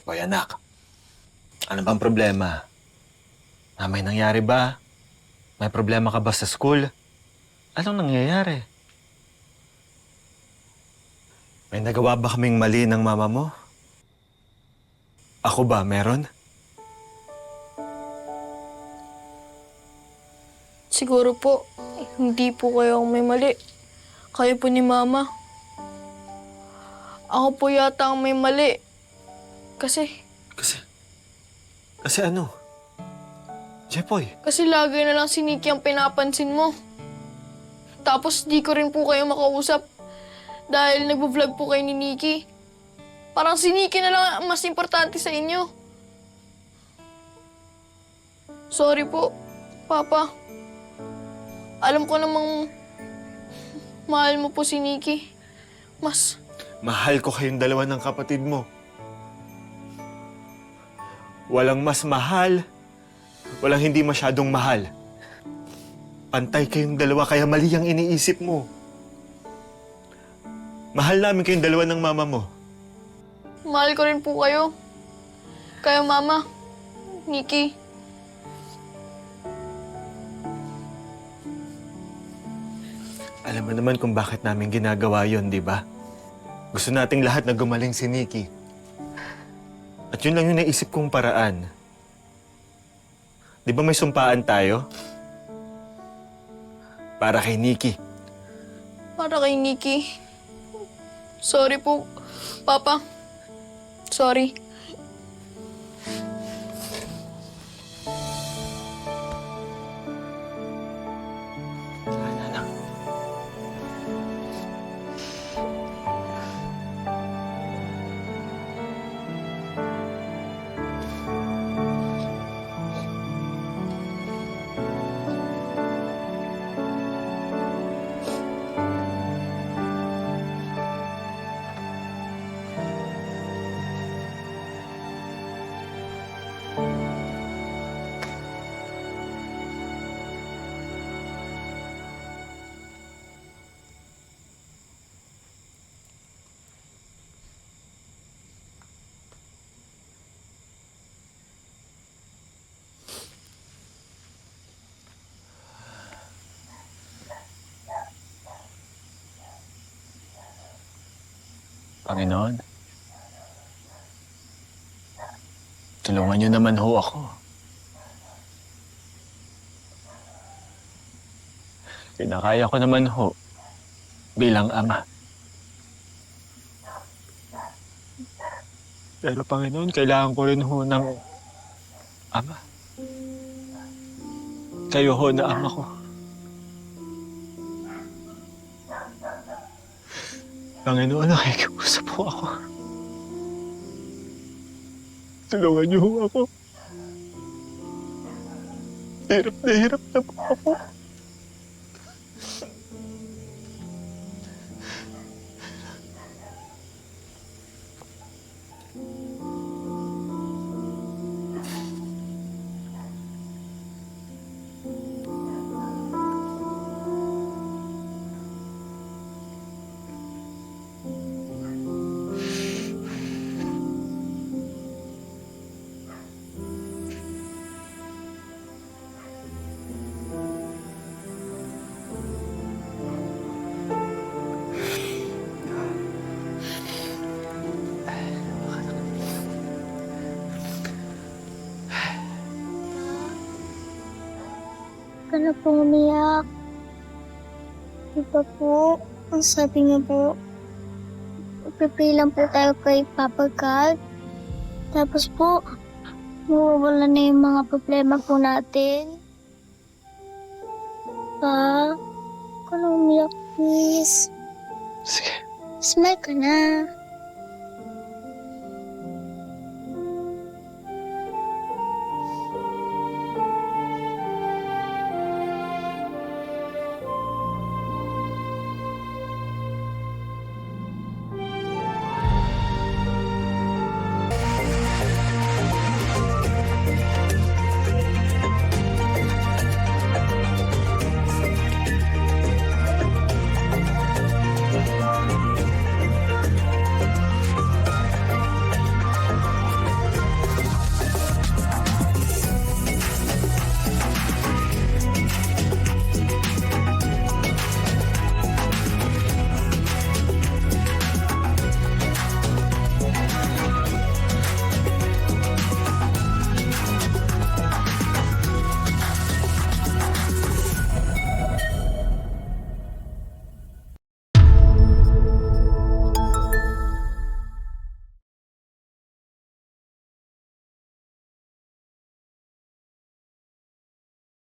Hoy anak, ano bang problema? May nangyari ba? May problema ka ba sa school? Anong nangyayari? May nagawa ba kaming mali ng mama mo? Ako ba, meron? Siguro po, hindi po kayo ang may mali. Kayo po ni Mama. Ako po yata ang may mali. Kasi Kasi ano? Jepoy, Kasi lagi na lang si Nikki ang pinapansin mo. Tapos di ko rin po kayo makausap dahil nagbo-vlog po kayo ni Nikki. Parang si Nikki na lang ang mas importante sa inyo. Sorry po, Papa. Alam ko namang mahal mo po si Nikki. mahal ko kayong dalawa ng kapatid mo. Walang mas mahal, walang hindi masyadong mahal. Pantay kayong dalawa kaya mali ang iniisip mo. Mahal namin kayong dalawa ng mama mo. Mahal ko rin po kayo. Kayo, Mama. Nikki. Alam mo naman kung bakit namin ginagawa yon, di ba? Gusto nating lahat na gumaling si Nikki. At yun lang yung naisip kong paraan. Di ba may sumpaan tayo? Para kay Nikki. Para kay Nikki. Sorry po, Papa. Sorry. Anak. Panginoon, tulungan niyo naman ho ako. Kinakaya ko naman ho bilang ama. Pero Panginoon, kailangan ko rin ho ng ama. Kayo ho na ama ko. Panginoon, nakikiusap po ako. Tulungan niyo ho ako. Hirap na po ako. Ka na po umiyak. Di ba po, ang sabi niya po, pipili lang po tayo kay Papa God. Tapos po, mawawala na yung mga problema po natin. Pa, ka na umiyak, please. Sige. Smile ka na.